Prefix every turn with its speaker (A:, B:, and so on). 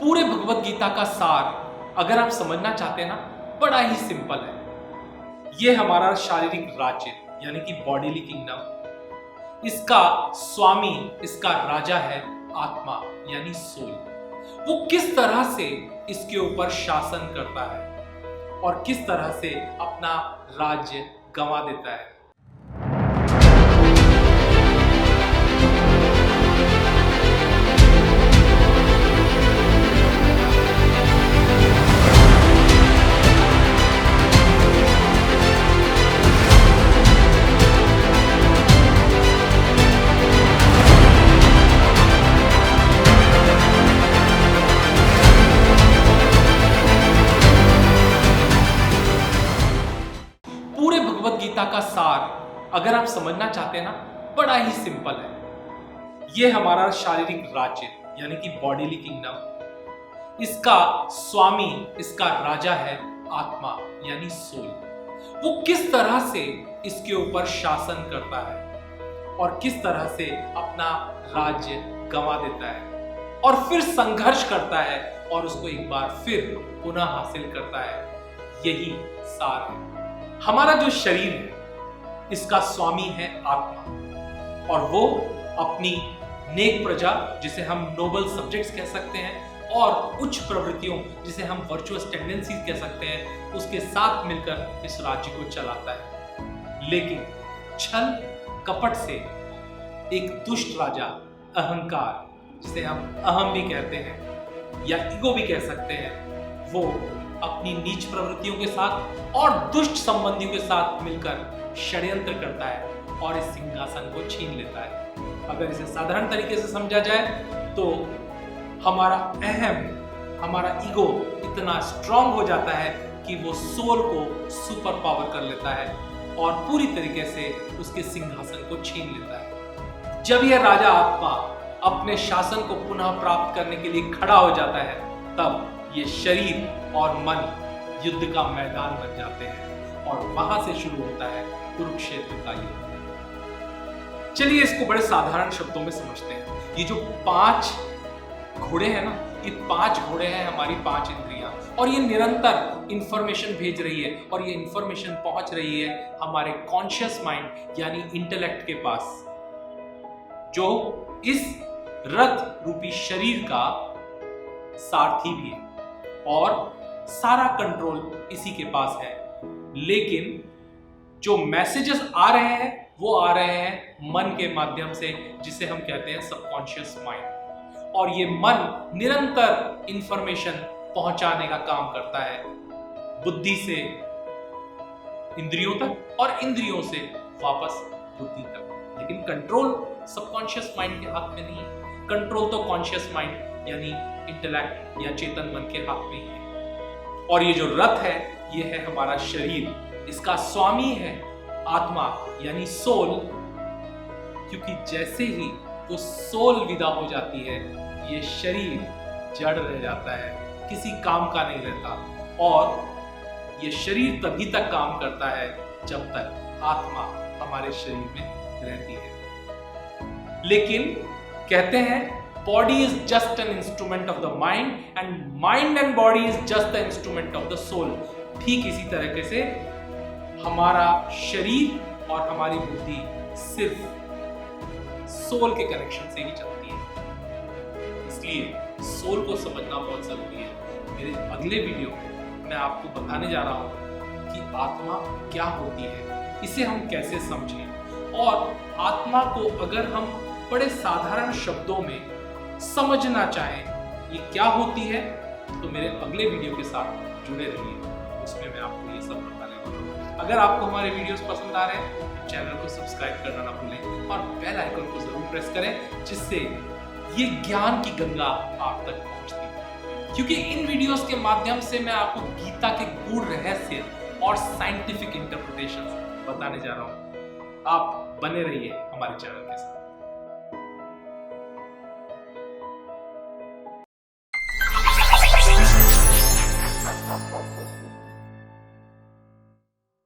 A: पूरे भगवत गीता का सार अगर आप समझना चाहते हैं ना, बड़ा ही सिंपल है। ये हमारा शारीरिक राज्य यानी कि बॉडीली किंगडम, इसका स्वामी, इसका राजा है आत्मा यानी सोल। वो किस तरह से इसके ऊपर शासन करता है और किस तरह से अपना राज्य गंवा देता है। पूरे भगवत गीता का सार अगर आप समझना चाहते हैं ना, बड़ा ही सिंपल है। ये हमारा शारीरिक राज्य यानी कि बॉडीली किंगडम, इसका स्वामी, इसका राजा है आत्मा यानी सोल। वो किस तरह से इसके ऊपर शासन करता है और किस तरह से अपना राज्य गंवा देता है और फिर संघर्ष करता है और उसको एक बार फिर पुनः हासिल करता है। यही सार है। हमारा जो शरीर है, इसका स्वामी है आत्मा, और वो अपनी नेक प्रजा, जिसे हम नोबल सब्जेक्ट्स कह सकते हैं, और उच्च प्रवृत्तियों, जिसे हम वर्चुअस टेंडेंसीज कह सकते हैं, उसके साथ मिलकर इस राज्य को चलाता है। लेकिन छल कपट से एक दुष्ट राजा, अहंकार, जिसे हम अहम भी कहते हैं या ईगो भी कह सकते हैं, वो अपनी नीच प्रवृत्तियों के साथ और दुष्ट संबंधियों के साथ मिलकर षड्यंत्र करता है और इस सिंहासन को छीन लेता है। अगर इसे साधारण तरीके से समझा जाए तो हमारा अहम, हमारा ईगो इतना स्ट्रांग हो जाता है कि वो सोल को सुपर पावर कर लेता है और पूरी तरीके से उसके सिंहासन को छीन लेता है। जब यह राजा आत्मा अपने शासन को पुनः प्राप्त करने के लिए खड़ा हो जाता है, तब ये शरीर और मन युद्ध का मैदान बन जाते हैं और वहां से शुरू होता है कुरुक्षेत्र का युद्ध। चलिए इसको बड़े साधारण शब्दों में समझते हैं। ये जो 5 घोड़े हैं ना, ये 5 घोड़े हैं हमारी 5 इंद्रियां, और ये निरंतर इंफॉर्मेशन भेज रही है और ये इंफॉर्मेशन पहुंच रही है हमारे कॉन्शियस माइंड यानी इंटेलेक्ट के पास, जो इस रथ रूपी शरीर का सारथी भी है और सारा कंट्रोल इसी के पास है। लेकिन जो मैसेजेस आ रहे हैं वो आ रहे हैं मन के माध्यम से, जिसे हम कहते हैं सबकॉन्शियस माइंड, और ये मन निरंतर इंफॉर्मेशन पहुंचाने का काम करता है बुद्धि से इंद्रियों तक और इंद्रियों से वापस बुद्धि तक। लेकिन कंट्रोल सबकॉन्शियस माइंड के हाथ में नहीं है। कंट्रोल तो कॉन्शियस माइंड यानी इंटेलेक्ट या चेतन मन के हाथ में ही है। और ये जो रथ है, ये है हमारा शरीर, इसका स्वामी है आत्मा यानी सोल, क्योंकि जैसे ही वो सोल विदा हो जाती है, ये शरीर जड़ रह जाता है, किसी काम का नहीं रहता। और ये शरीर तभी तक काम करता है जब तक आत्मा हमारे शरीर में रहती है। लेकिन कहते हैं body is just an instrument of the mind and mind and body is just the instrument of the soul। ठीक इसी तरीके से हमारा शरीर और हमारी बुद्धि सिर्फ सोल के कनेक्शन से ही चलती है। इसलिए सोल को समझना बहुत जरूरी है। मेरे अगले वीडियो में मैं आपको बताने जा रहा हूं कि आत्मा क्या होती है, इसे हम कैसे समझें, और आत्मा को अगर हम बड़े साधारण शब्दों में समझना चाहें ये क्या होती है, तो मेरे अगले वीडियो के साथ जुड़े रहिए। उसमें मैं आपको ये सब बताने वाला हूँ। अगर आपको हमारे वीडियोस पसंद आ रहे हैं तो चैनल को सब्सक्राइब करना ना भूलें और बेल आइकन को जरूर प्रेस करें, जिससे ये ज्ञान की गंगा आप तक पहुंचती है। क्योंकि इन वीडियोस के माध्यम से मैं आपको गीता के गूढ़ रहस्य और साइंटिफिक इंटरप्रिटेशंस बताने जा रहा हूँ। आप बने रहिए हमारे चैनल के साथ।